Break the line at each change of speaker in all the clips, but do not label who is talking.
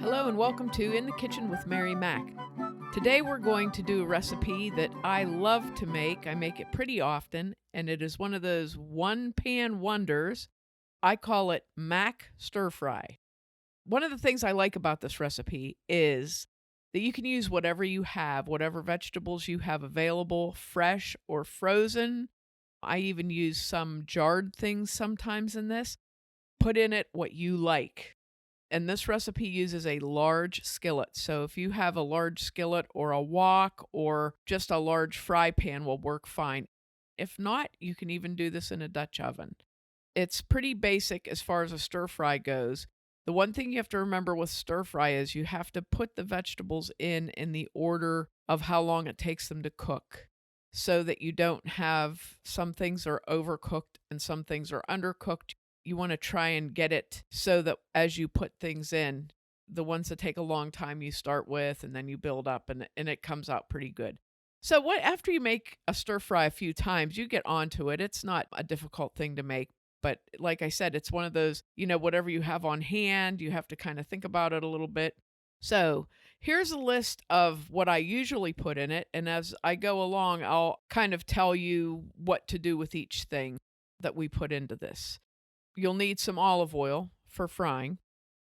Hello and welcome to In the Kitchen with Mary Mac. Today we're going to do a recipe that I love to make. I make it pretty often, and it is one of those one-pan wonders. I call it Mac Stir Fry. One of the things I like about this recipe is that you can use whatever you have, whatever vegetables you have available, fresh or frozen. I even use some jarred things sometimes in this. Put in it what you like. And this recipe uses a large skillet. So if you have a large skillet or a wok or just a large fry pan will work fine. If not, you can even do this in a Dutch oven. It's pretty basic as far as a stir fry goes. The one thing you have to remember with stir fry is you have to put the vegetables in the order of how long it takes them to cook, so that you don't have some things are overcooked and some things are undercooked. You want to try and get it so that as you put things in, the ones that take a long time you start with, and then you build up and it comes out pretty good. So after you make a stir fry a few times, you get onto it. It's not a difficult thing to make. But like I said, it's one of those, whatever you have on hand, you have to kind of think about it a little bit. So here's a list of what I usually put in it. And as I go along, I'll kind of tell you what to do with each thing that we put into this. You'll need some olive oil for frying.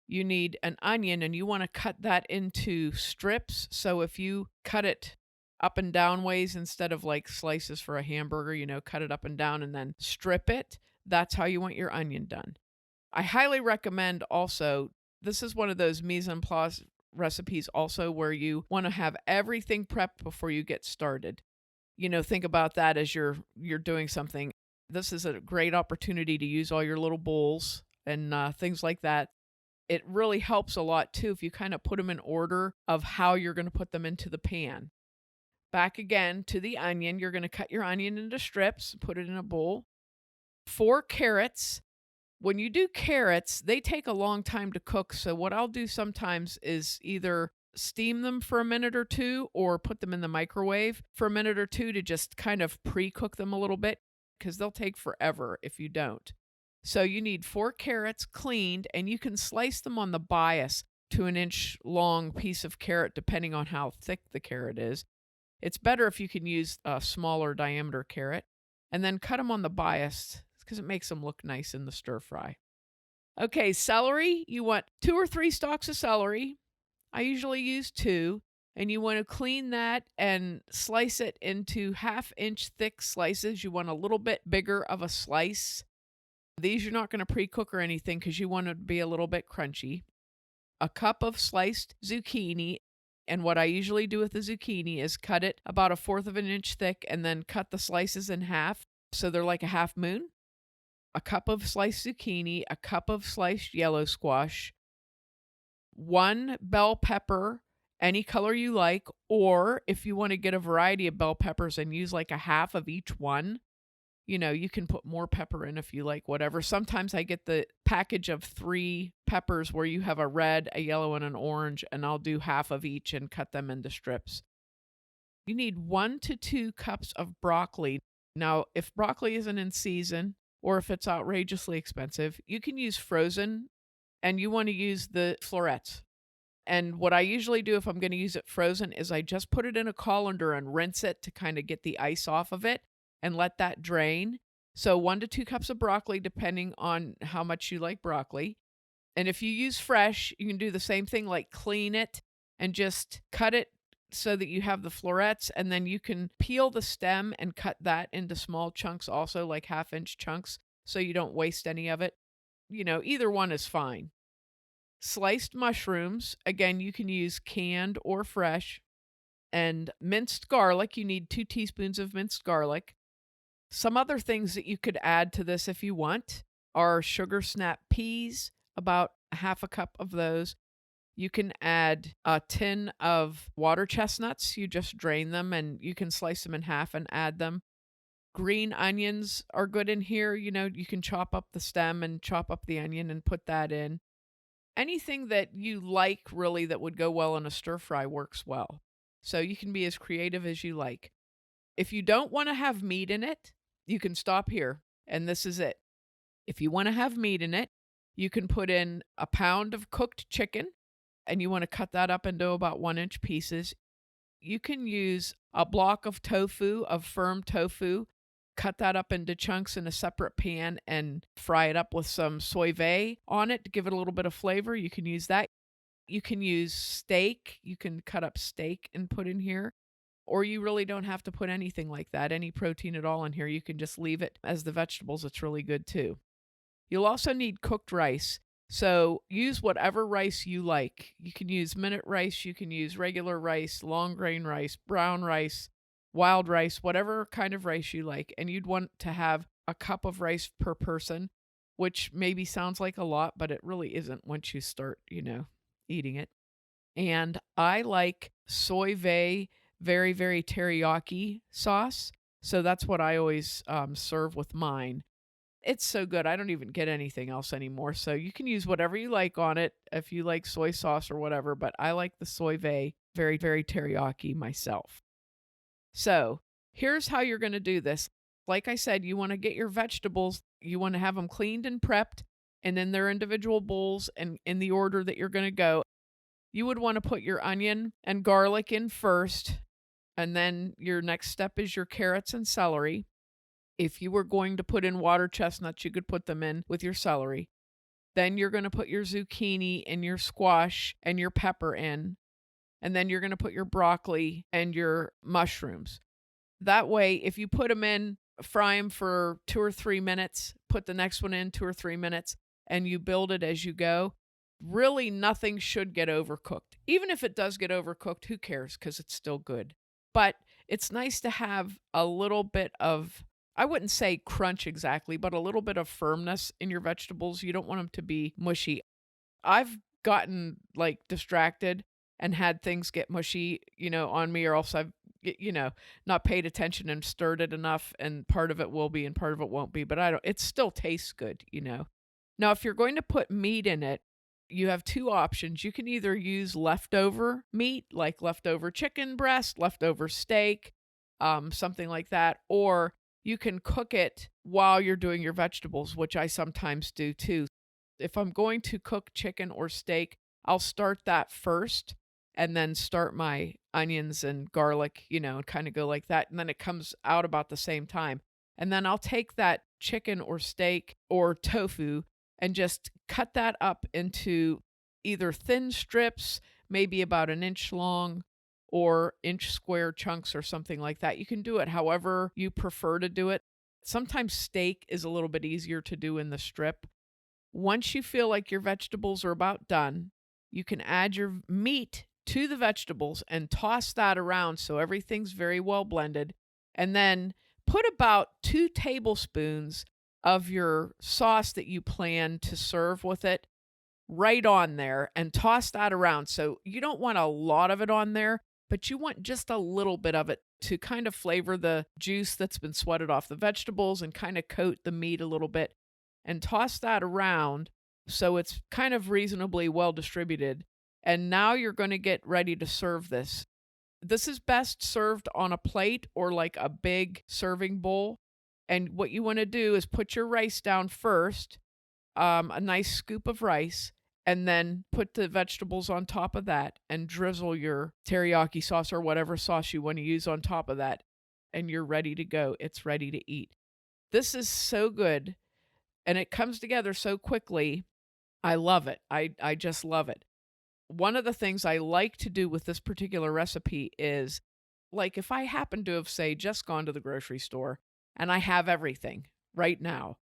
You need an onion, and you want to cut that into strips. So if you cut it up and down ways instead of like slices for a hamburger, cut it up and down and then strip it. That's how you want your onion done. I highly recommend also, this is one of those mise en place recipes also where you want to have everything prepped before you get started. Think about that as you're doing something. This is a great opportunity to use all your little bowls and things like that. It really helps a lot too if you kind of put them in order of how you're going to put them into the pan. Back again to the onion. You're going to cut your onion into strips, put it in a bowl. 4 carrots. When you do carrots, they take a long time to cook. So what I'll do sometimes is either steam them for a minute or two or put them in the microwave for a minute or two to just kind of pre-cook them a little bit, because they'll take forever if you don't. So you need 4 carrots cleaned, and you can slice them on the bias to an inch long piece of carrot, depending on how thick the carrot is. It's better if you can use a smaller diameter carrot, and then cut them on the bias because it makes them look nice in the stir fry. Okay, celery. You want 2 or 3 stalks of celery. I usually use 2. And you want to clean that and slice it into 1/2 inch thick slices. You want a little bit bigger of a slice. These you're not going to pre-cook or anything because you want it to be a little bit crunchy. A cup of sliced zucchini. And what I usually do with the zucchini is cut it about 1/4 of an inch thick and then cut the slices in half so they're like a half moon. A cup of sliced zucchini, a cup of sliced yellow squash, 1 bell pepper, any color you like, or if you want to get a variety of bell peppers and use like a half of each one, you can put more pepper in if you like, whatever. Sometimes I get the package of 3 peppers where you have a red, a yellow, and an orange, and I'll do half of each and cut them into strips. You need 1 to 2 cups of broccoli. Now, if broccoli isn't in season or if it's outrageously expensive, you can use frozen, and you want to use the florets. And what I usually do if I'm going to use it frozen is I just put it in a colander and rinse it to kind of get the ice off of it and let that drain. So 1 to 2 cups of broccoli, depending on how much you like broccoli. And if you use fresh, you can do the same thing, like clean it and just cut it so that you have the florets. And then you can peel the stem and cut that into small chunks also, like 1/2 inch chunks, so you don't waste any of it. Either one is fine. Sliced mushrooms, again, you can use canned or fresh. And minced garlic, you need 2 teaspoons of minced garlic. Some other things that you could add to this if you want are sugar snap peas, about 1/2 cup of those. You can add a tin of water chestnuts. You just drain them and you can slice them in half and add them. Green onions are good in here. You can chop up the stem and chop up the onion and put that in. Anything that you like really that would go well in a stir fry works well. So you can be as creative as you like. If you don't want to have meat in it, you can stop here. And this is it. If you want to have meat in it, you can put in a pound of cooked chicken, and you want to cut that up into about 1-inch pieces. You can use a block of tofu, of firm tofu, cut that up into chunks in a separate pan and fry it up with some soy vey on it to give it a little bit of flavor. You can use that. You can use steak. You can cut up steak and put in here. Or you really don't have to put anything like that, any protein at all in here. You can just leave it as the vegetables. It's really good too. You'll also need cooked rice. So use whatever rice you like. You can use minute rice, you can use regular rice, long grain rice, brown rice, wild rice, whatever kind of rice you like. And you'd want to have a cup of rice per person, which maybe sounds like a lot, but it really isn't once you start, eating it. And I like soy vey, very, very teriyaki sauce. So that's what I always serve with mine. It's so good. I don't even get anything else anymore. So you can use whatever you like on it if you like soy sauce or whatever. But I like the soy vey, very, very teriyaki myself. So here's how you're going to do this. Like I said, you want to get your vegetables. You want to have them cleaned and prepped and in their individual bowls and in the order that you're going to go. You would want to put your onion and garlic in first. And then your next step is your carrots and celery. If you were going to put in water chestnuts, you could put them in with your celery. Then you're going to put your zucchini and your squash and your pepper in. And then you're going to put your broccoli and your mushrooms. That way, if you put them in, fry them for 2 or 3 minutes, put the next one in 2 or 3 minutes, and you build it as you go, really nothing should get overcooked. Even if it does get overcooked, who cares? Because it's still good. But it's nice to have a little bit of, I wouldn't say crunch exactly, but a little bit of firmness in your vegetables. You don't want them to be mushy. I've gotten distracted and had things get mushy, on me, or else I've, not paid attention and stirred it enough, and part of it will be and part of it won't be, but it still tastes good, Now, if you're going to put meat in it, you have 2 options. You can either use leftover meat, like leftover chicken breast, leftover steak, something like that, or you can cook it while you're doing your vegetables, which I sometimes do too. If I'm going to cook chicken or steak, I'll start that first and then start my onions and garlic, and kind of go like that. And then it comes out about the same time. And then I'll take that chicken or steak or tofu and just cut that up into either thin strips, maybe about 1 inch long, or inch square chunks or something like that. You can do it however you prefer to do it. Sometimes steak is a little bit easier to do in the strip. Once you feel like your vegetables are about done, you can add your meat to the vegetables and toss that around so everything's very well blended. And then put about 2 tablespoons of your sauce that you plan to serve with it right on there and toss that around. So you don't want a lot of it on there, but you want just a little bit of it to kind of flavor the juice that's been sweated off the vegetables and kind of coat the meat a little bit, and toss that around so it's kind of reasonably well distributed. And now you're going to get ready to serve this. This is best served on a plate or like a big serving bowl. And what you want to do is put your rice down first, a nice scoop of rice, and then put the vegetables on top of that and drizzle your teriyaki sauce or whatever sauce you want to use on top of that. And you're ready to go. It's ready to eat. This is so good. And it comes together so quickly. I love it. I just love it. One of the things I like to do with this particular recipe is, like, if I happen to have, say, just gone to the grocery store and I have everything right now,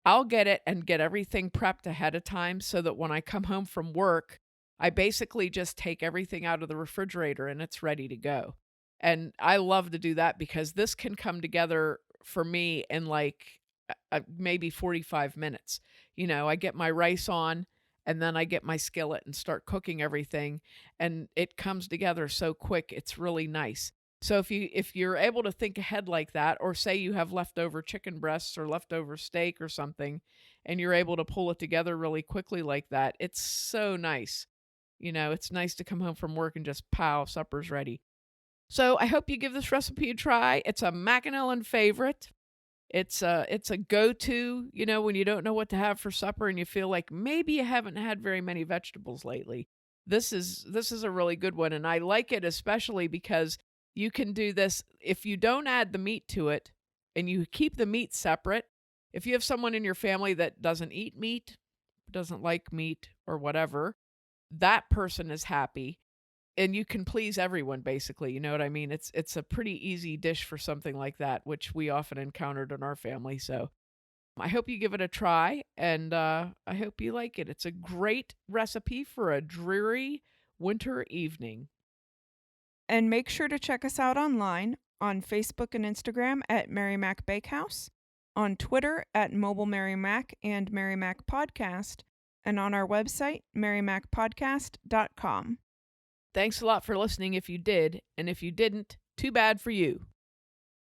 I'll get it and get everything prepped ahead of time so that when I come home from work, I basically just take everything out of the refrigerator and it's ready to go. And I love to do that because this can come together for me in maybe 45 minutes. I get my rice on and then I get my skillet and start cooking everything, and it comes together so quick. It's really nice. So if you're able to think ahead like that, or say you have leftover chicken breasts or leftover steak or something, and you're able to pull it together really quickly like that, it's so nice. It's nice to come home from work and just pow, supper's ready. So I hope you give this recipe a try. It's a Mac and Ellen favorite. It's a go-to, when you don't know what to have for supper and you feel like maybe you haven't had very many vegetables lately. This is a really good one, and I like it especially because you can do this if you don't add the meat to it and you keep the meat separate. If you have someone in your family that doesn't eat meat, doesn't like meat or whatever, that person is happy and you can please everyone basically, you know what I mean? It's a pretty easy dish for something like that, which we often encountered in our family. So I hope you give it a try, and I hope you like it. It's a great recipe for a dreary winter evening.
And make sure to check us out online on Facebook and Instagram at Mary Mac Bakehouse, on Twitter at Mobile Mary Mac and Mary Mac Podcast, and on our website, marymacpodcast.com.
Thanks a lot for listening if you did, and if you didn't, too bad for you.